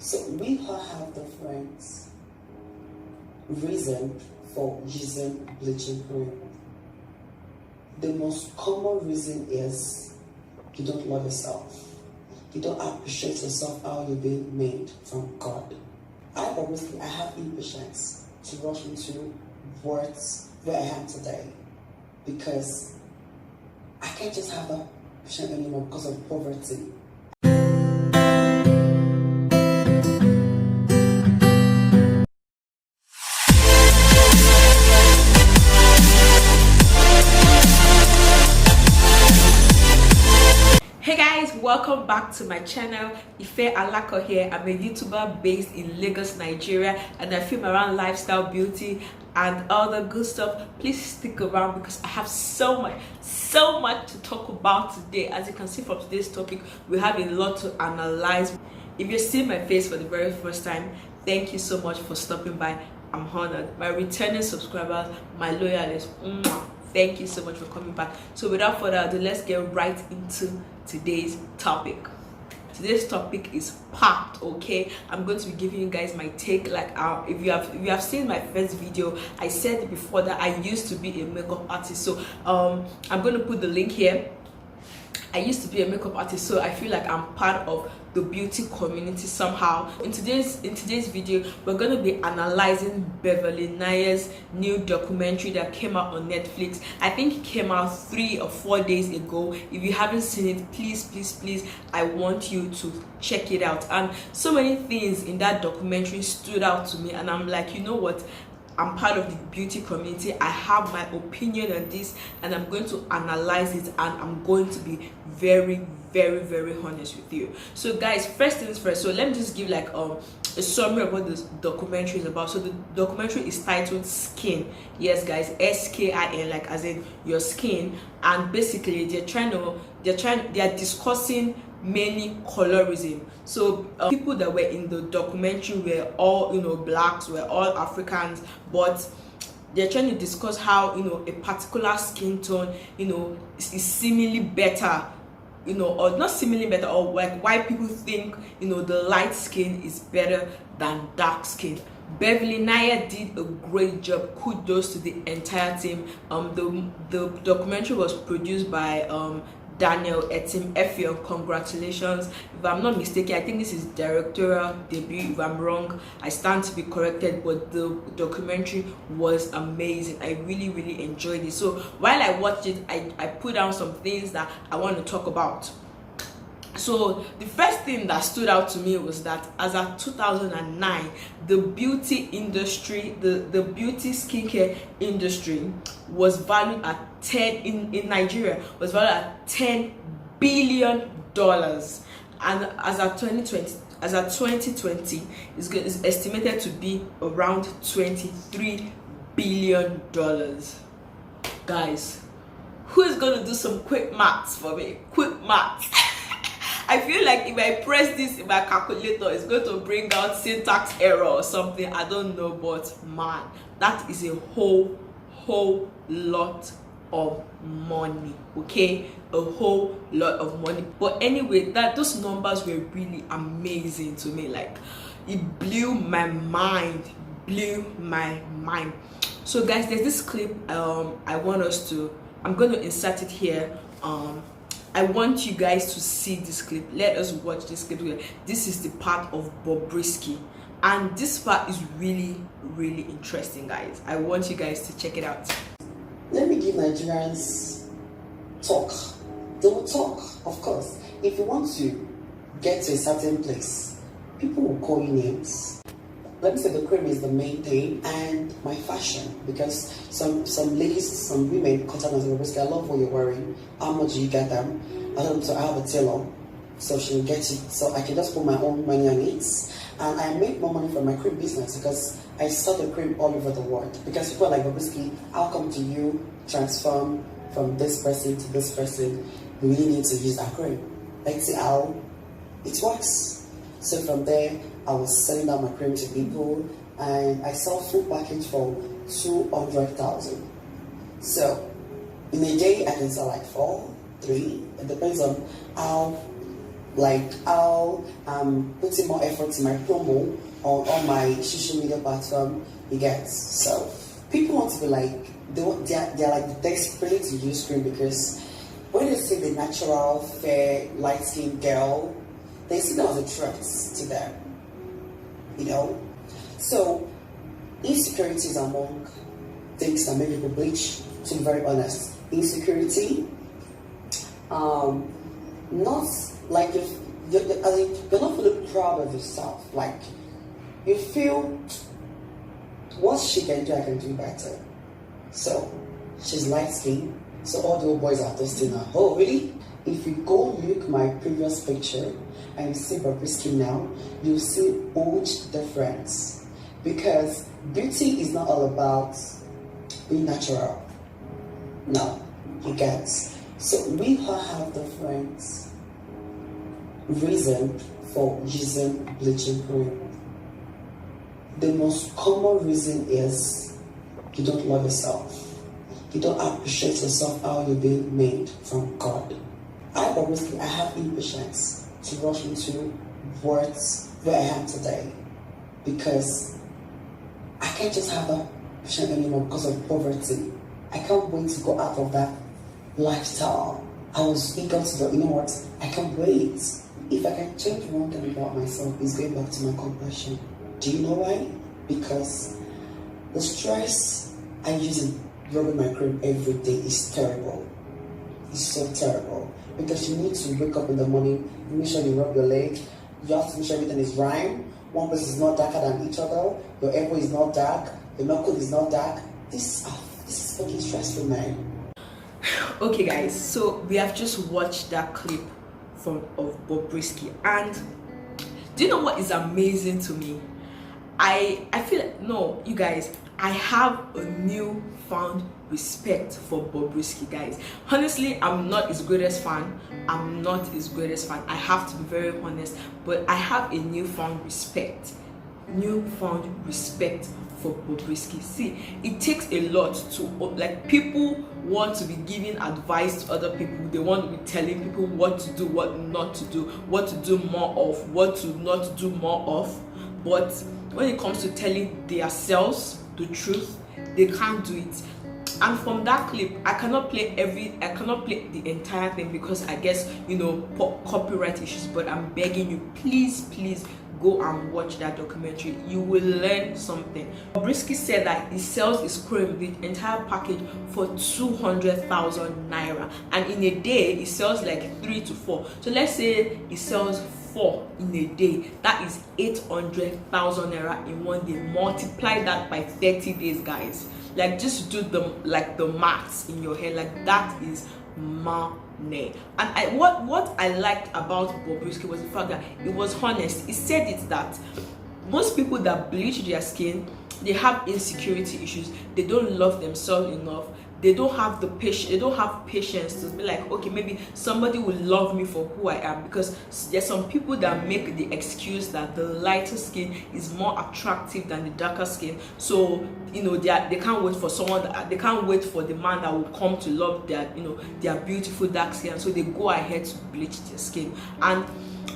So we all have different reason for using bleaching cream. The most common reason is you don't love yourself. You don't appreciate yourself how you're being made from God. Bobrisky, I have impatience to rush into words where I am today because I can't just have that patience anymore because of poverty. Hey guys, welcome back to my channel. Ifealako here. I'm a YouTuber based in Lagos, Nigeria, and I film around lifestyle, beauty, and all the good stuff. Please stick around because I have so much to talk about today. As you can see from today's topic, we have a lot to analyze. If you're seeing my face for the very first time, thank you so much for stopping by. I'm honored. My returning subscribers, my loyalists, thank you so much for coming back. So without further ado, let's get right into today's topic. Today's topic is packed, okay? I'm going to be giving you guys my take. Like if you have seen my first video, I said before that I used to be a makeup artist. So I'm going to put the link here. I used to be a makeup artist, so I feel like I'm part of the beauty community somehow. In today's video, we're going to be analyzing Beverly Naya's new documentary that came out on Netflix. I think it came out 3 or 4 days ago. If you haven't seen it, please, I want you to check it out. And so many things in that documentary stood out to me, and I'm like, you know what? I'm part of the beauty community. I have my opinion on this, and I'm going to analyze it, and I'm going to be very honest with you. So guys, first things first, so let me just give like a summary of what this documentary is about. So the documentary is titled Skin. Yes guys, S-K-I-N, like as in your skin. And basically they are discussing mainly colorism. So people that were in the documentary were all, blacks, were all Africans, but they're trying to discuss how, a particular skin tone, is seemingly better, or not seemingly better, or like why people think, the light skin is better than dark skin. Beverly Naya did a great job. Kudos to the entire team. The documentary was produced by Daniel Etim Efion. Congratulations. If I'm not mistaken, I think this is directorial debut. If I'm wrong, I stand to be corrected, but the documentary was amazing. I really enjoyed it. So while I watched it, I put down some things that I want to talk about. So the first thing that stood out to me was that as of 2009, the beauty industry, the beauty skincare industry was valued at in Nigeria was valued at $10 billion, and as of 2020 is estimated to be around $23 billion. Guys, who is going to do some quick maths for me? Quick maths. I feel like if I press this in my calculator, it's going to bring out syntax error or something. I don't know, but man, that is a whole lot of money, okay? A whole lot of money. But anyway, those numbers were really amazing to me. Like, it blew my mind. So guys, there's this clip I'm going to insert it here. I want you guys to see this clip. Let us watch this clip. This is the part of Bobrisky, and this part is really interesting, guys. I want you guys to check it out. Let me give Nigerians talk. They will talk, of course. If you want to get to a certain place, people will call you names. Let me say the cream is the main thing, and my fashion, because some ladies, some women contact me and say, I love what you're wearing. How much do you get them? I don't know, so I have a tailor, so she'll get it. So I can just put my own money on it, and I make more money from my cream business because I sell the cream all over the world. Because people are like, Bobrisky, how come do you transform from this person to this person? We really need to use that cream. Let's see how it works. So from there, I was selling out my cream to people, and I sell full package for 200,000. So in a day, I can sell like 4, 3. It depends on how like how I'm putting more effort in my promo on all my social media platform, you get. So people want to be like, they're like desperate to use cream, because when they see the natural, fair, light-skinned girl, they see that as a threat to them, you know. So insecurities among things that make people bleach, to be very honest. Insecurity, not like you're not feeling proud of yourself. Like you feel, what she can do, I can do better. So she's light skinned, so all the old boys are toasting her. Oh, really? If you go look my previous picture and you see Bobrisky now, you'll see huge difference. Because beauty is not all about being natural. No, you get. So we all have different reason for using bleaching cream. The most common reason is you don't love yourself. You don't appreciate yourself, how you're being made from God. I have impatience to rush into words where I am today, because I can't just have that passion anymore because of poverty. I can't wait to go out of that lifestyle. I was eager to do, you know what, I can't wait. If I can change one thing about myself, it's going back to my compassion. Do you know why? Because the stress I use in rubbing my cream every day is terrible. It's so terrible. Because you need to wake up in the morning, make sure you rub your leg, you have to make sure everything is rhyme. One place is not darker than each other, your elbow is not dark, your knuckle is not dark. This is fucking stressful, man. Okay guys, so we have just watched that clip of Bobrisky, and do you know what is amazing to me? I feel like, no, you guys, I have a newfound respect for Bobrisky, guys. Honestly, I'm not his greatest fan. I have to be very honest, but I have a newfound respect for Bobrisky. See, it takes a lot to, like, people want to be giving advice to other people. They want to be telling people what to do, what not to do, what to do more of, what to not do more of. But when it comes to telling themselves the truth, they can't do it. And from that clip, I cannot play the entire thing, because I guess, you know, copyright issues, but I'm begging you, please go and watch that documentary. You will learn something. Bobrisky said that he sells his cream, the entire package, for 200,000 naira, and in a day he sells like 3 to 4. So let's say he sells 4 in a day. That is 800,000 naira in one day. Multiply that by 30 days, guys. Like, just do the maths in your head. Like, that is money. And what I liked about Bobrisky was the fact that it was honest. He said it that most people that bleach their skin, they have insecurity issues. They don't love themselves enough. They don't have the patience. They don't have patience to be like, okay, maybe somebody will love me for who I am. Because there's some people that make the excuse that the lighter skin is more attractive than the darker skin. So, you know, they can't wait for they can't wait for the man that will come to love their, you know, their beautiful dark skin. So they go ahead to bleach their skin. And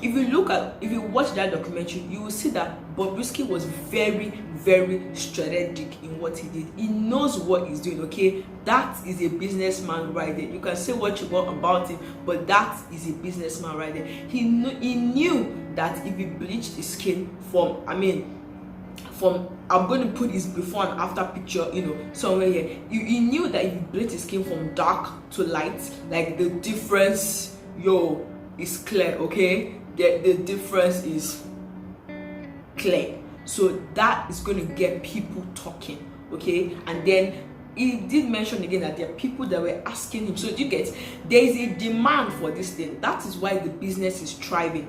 if you watch that documentary, you will see that Bobrisky was very, very strategic in what he did. He knows what he's doing, okay? That is a businessman right there. You can say what you want about him, but that is a businessman right there. He knew that if he bleached his skin from I'm going to put his before and after picture, you know, somewhere here. He knew that if he bleached his skin from dark to light, like, the difference, is clear, okay? The difference is clear. So that is going to get people talking, okay? And then he did mention again that there are people that were asking him. So you get, there is a demand for this thing. That is why the business is thriving.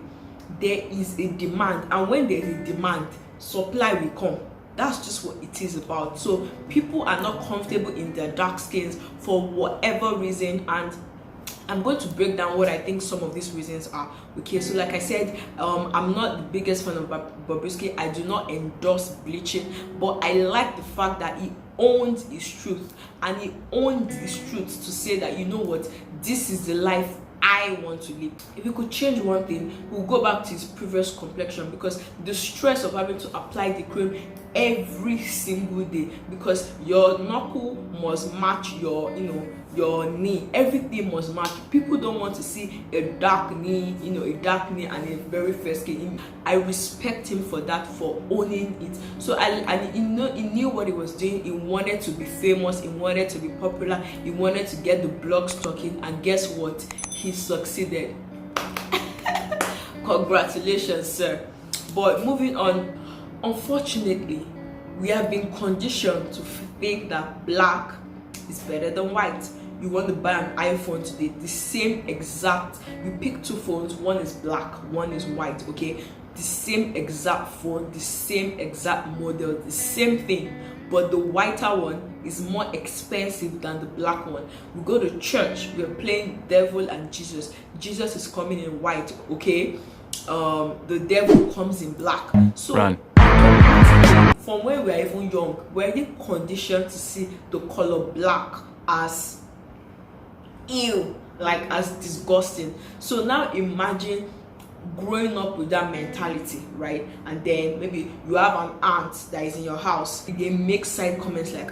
There is a demand, and when there is a demand, supply will come. That's just what it is about. So people are not comfortable in their dark skins for whatever reason, and I'm going to break down what I think some of these reasons are. Okay, so like I said, I'm not the biggest fan of Bobrisky. I do not endorse bleaching, but I like the fact that he owned his truth, and he owned his truth to say that, you know what, this is the life I want to live. If he could change one thing, we'll go back to his previous complexion, because the stress of having to apply the cream every single day, because your knuckle must match your, your knee, everything must match. People don't want to see a dark knee, a dark knee and a very fair skin. I respect him for that, for owning it. So he knew what he was doing. He wanted to be famous, he wanted to be popular, he wanted to get the blogs talking, and guess what? He succeeded. Congratulations, sir. But moving on, unfortunately, we have been conditioned to think that black is better than white. You want to buy an iPhone today, the same exact, you pick two phones, one is black, one is white, okay? The same exact phone, the same exact model, the same thing, but the whiter one is more expensive than the black one. We go to church, we're playing devil and Jesus. Jesus is coming in white, okay? The devil comes in black. So run. From when we are even young, we're really conditioned to see the color black as ew, like as disgusting. So now imagine growing up with that mentality, right? And then maybe you have an aunt that is in your house, they make side comments like,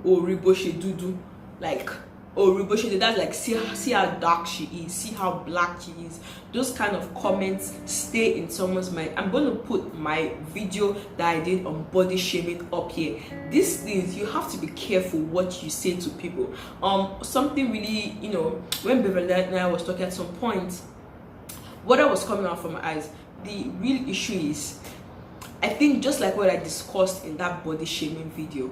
oh riboshe dudu, like, oh riboshe, that's like, see how dark she is, see how black she is. Those kind of comments stay in someone's mind. I'm going to put my video that I did on body shaming up here. These things, you have to be careful what you say to people. Something really, when Beverly Naya was talking at some point, water was coming out from my eyes. The real issue is, I think just like what I discussed in that body shaming video,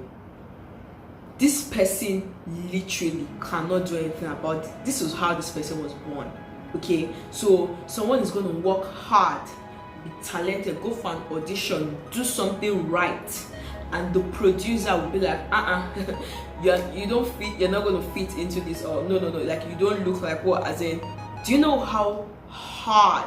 this person literally cannot do anything about it. This is how this person was born, okay? So someone is going to work hard, be talented, go for an audition, do something right, and the producer will be like, you don't fit, you're not going to fit into this, or no, like you don't look like what, as in, do you know how hard,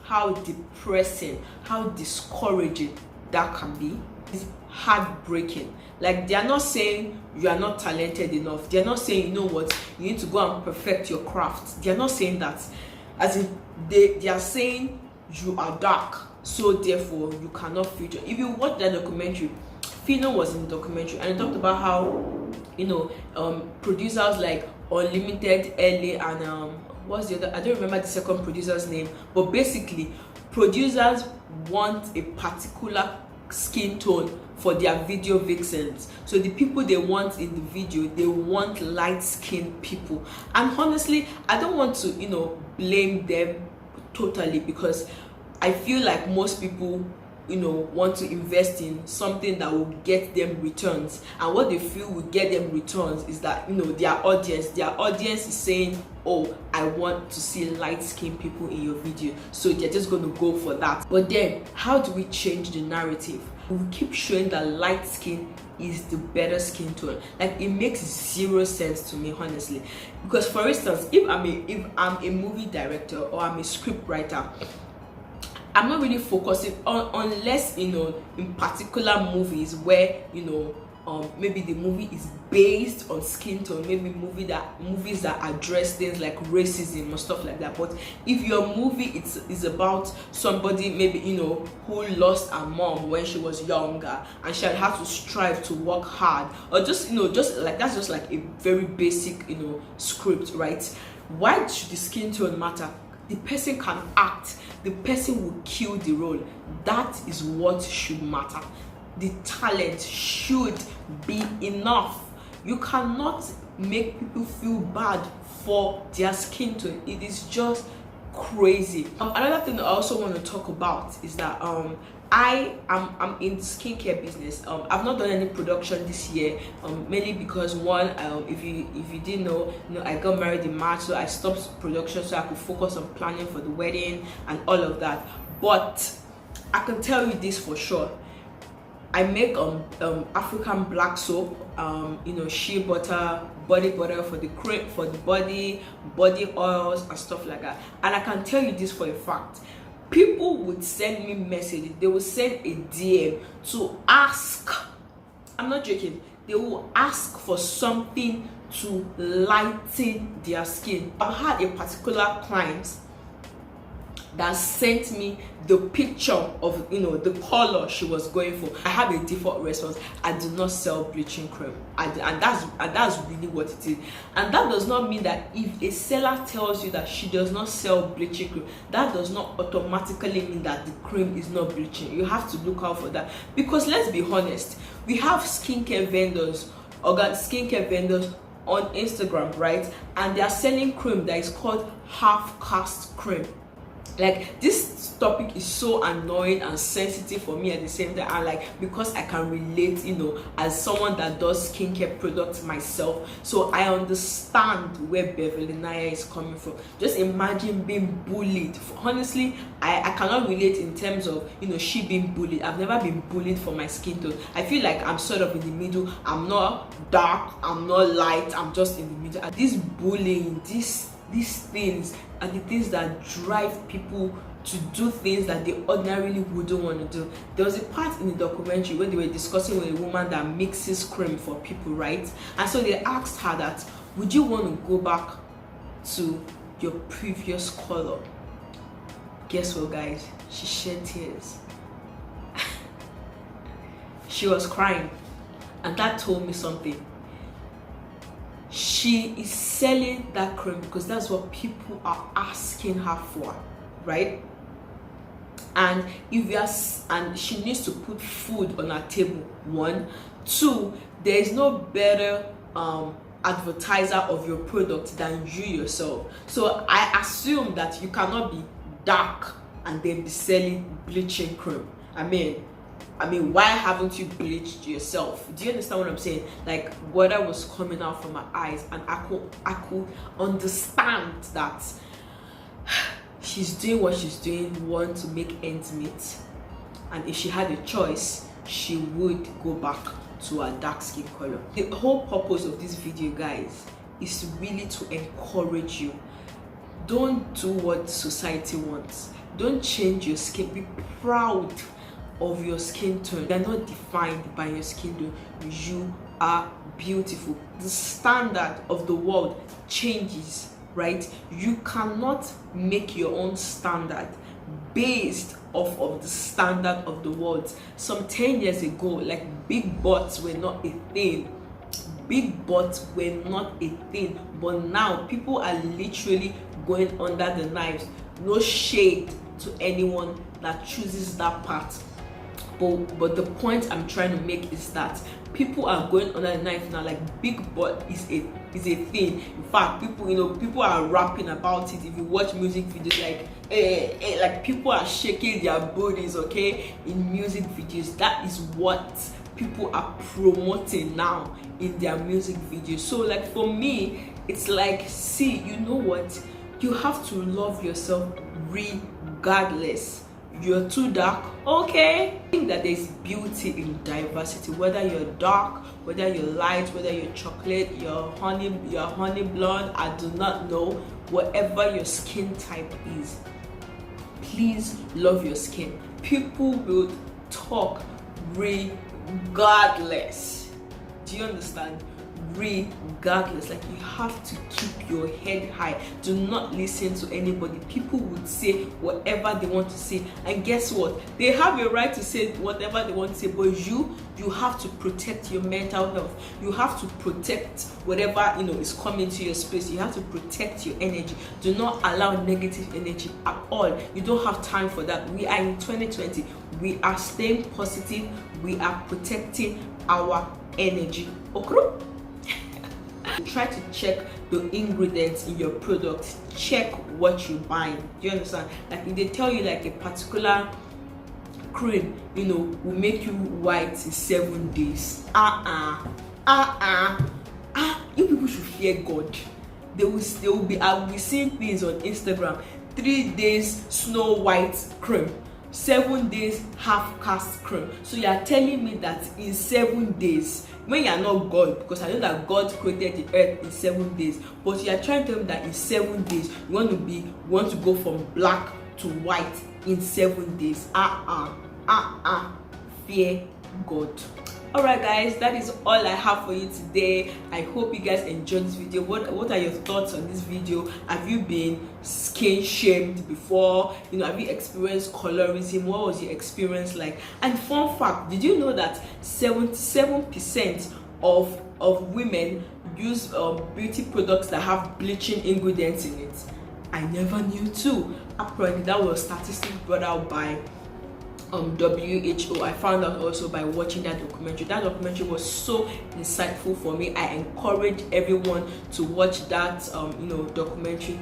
how depressing, how discouraging that can be? It's heartbreaking. Like, they are not saying you are not talented enough. They are not saying, you know what, you need to go and perfect your craft. They are not saying that. As in, they are saying you are dark, so therefore you cannot feature. If you watch that documentary, Fino was in the documentary, and he talked about how producers like Unlimited, LA, and what's the other? I don't remember the second producer's name, but basically producers want a particular skin tone for their video vixens. So the people they want in the video, they want light-skinned people. And honestly, I don't want to blame them totally, because I feel like most people want to invest in something that will get them returns, and what they feel will get them returns is that their audience is saying, oh, I want to see light-skinned people in your video, so they're just going to go for that. But then how do we change the narrative? We keep showing that light skin is the better skin tone. Like, it makes zero sense to me, honestly, because for instance, if I'm a movie director or I'm a script writer, I'm not really focusing on, unless in particular movies where maybe the movie is based on skin tone, maybe movies that address things like racism or stuff like that. But if your movie is about somebody maybe who lost her mom when she was younger and she had to strive to work hard, or just like that's just like a very basic script, right? Why should the skin tone matter? The person can act, the person will kill the role. That is what should matter. The talent should be enough. You cannot make people feel bad for their skin tone. It is just crazy. Another thing I also want to talk about is that I'm in the skincare business. I've not done any production this year, mainly because one, if you didn't know, I got married in March, so I stopped production so I could focus on planning for the wedding and all of that. But I can tell you this for sure. I make African black soap, shea butter, body butter for the cream, for the body oils and stuff like that. And I can tell you this for a fact. People would send me messages, they would send a DM to ask, I'm not joking, they will ask for something to lighten their skin. I've had a particular client that sent me the picture of the color she was going for. I have a default response: I do not sell bleaching cream, and that's really what it is. And that does not mean that if a seller tells you that she does not sell bleaching cream, that does not automatically mean that the cream is not bleaching. You have to look out for that, because let's be honest, we have skincare vendors, skincare vendors on Instagram, right? And they are selling cream that is called half cast cream. Like, this topic is so annoying and sensitive for me at the same time. And like, because I can relate, as someone that does skincare products myself, so I understand where Beverly Naya is coming from. Just imagine being bullied. Honestly, I cannot relate in terms of she being bullied. I've never been bullied for my skin tone. I feel like I'm sort of in the middle. I'm not dark, I'm not light, I'm just in the middle. And this bullying, these things are the things that drive people to do things that they ordinarily wouldn't want to do. There was a part in the documentary where they were discussing with a woman that mixes cream for people, right? And so they asked her that, would you want to go back to your previous color? Guess what, guys? She shed tears. She was crying, and that told me something. She is selling that cream because that's what people are asking her for, right? And and she needs to put food on her table. 1, 2, there is no better advertiser of your product than you yourself. So I assume that you cannot be dark and then be selling bleaching cream. I mean, why haven't you bleached yourself? Do you understand what I'm saying? Like, water was coming out from her eyes, and I could understand that she's doing what she's doing, want to make ends meet. And if she had a choice, she would go back to her dark skin color. The whole purpose of this video, guys, is really to encourage you. Don't do what society wants. Don't change your skin. Be proud of your skin tone. You're not defined by your skin tone. You are beautiful. The standard of the world changes, right? You cannot make your own standard based off of the standard of the world. Some 10 years ago, like, big butts were not a thing. Big butts were not a thing. But now people are literally going under the knives. No shade to anyone that chooses that path. But the point I'm trying to make is that people are going under the knife now. Like, big butt is a thing. In fact, people are rapping about it. If you watch music videos, like people are shaking their bodies, okay, in music videos. That is what people are promoting now in their music videos. So, like, for me, it's like, see, you know what? You have to love yourself regardless. You're too dark, okay? I think that there's beauty in diversity. Whether you're dark, whether you're light, whether you're chocolate, you're honey blonde, I do not know. Whatever your skin type is, please love your skin. People will talk regardless. Do you understand? Regardless. Like, you have to keep your head high. Do not listen to anybody. People would say whatever they want to say, and guess what? They have a right to say whatever they want to say, but you have to protect your mental health. You have to protect whatever is coming to your space. You have to protect your energy. Do not allow negative energy at all. You don't have time for that. We are in 2020. We are staying positive. We are protecting our energy. Okay? Try to check the ingredients in your product. Check what you're buying. Do you understand? Like, if they tell you like a particular cream, will make you white in 7 days. You people should fear God. They will be. I will be seeing things on Instagram. 3 days Snow White cream. 7 days half cast cream. So you are telling me that in 7 days, when you are not God, because I know that God created the earth in 7 days, but you are trying to tell me that in 7 days you want to go from black to white in 7 days. Fear God. Alright guys, that is all I have for you today. I hope you guys enjoyed this video. What are your thoughts on this video? Have you been skin shamed before? Have you experienced colorism? What was your experience like? And fun fact, did you know that 77% of women use beauty products that have bleaching ingredients in it? I never knew too. Apparently that was statistics brought out by WHO. I found out also by watching that documentary. That documentary was so insightful for me. I encourage everyone to watch that documentary.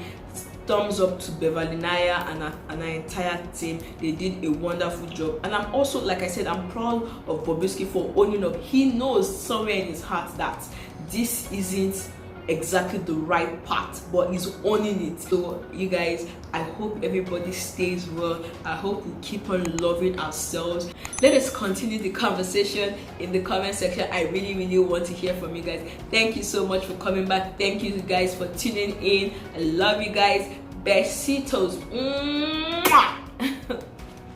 Thumbs up to Beverly Naya and her entire team. They did a wonderful job, and I'm also, like I said, I'm proud of Bobrisky for owning up. He knows somewhere in his heart that this isn't exactly the right path, but he's owning it. So you guys, I hope everybody stays well. I hope we keep on loving ourselves. Let us continue the conversation in the comment section. I really want to hear from you guys. Thank you so much for coming back. Thank you guys for tuning in. I love you guys. Besitos. Mwah!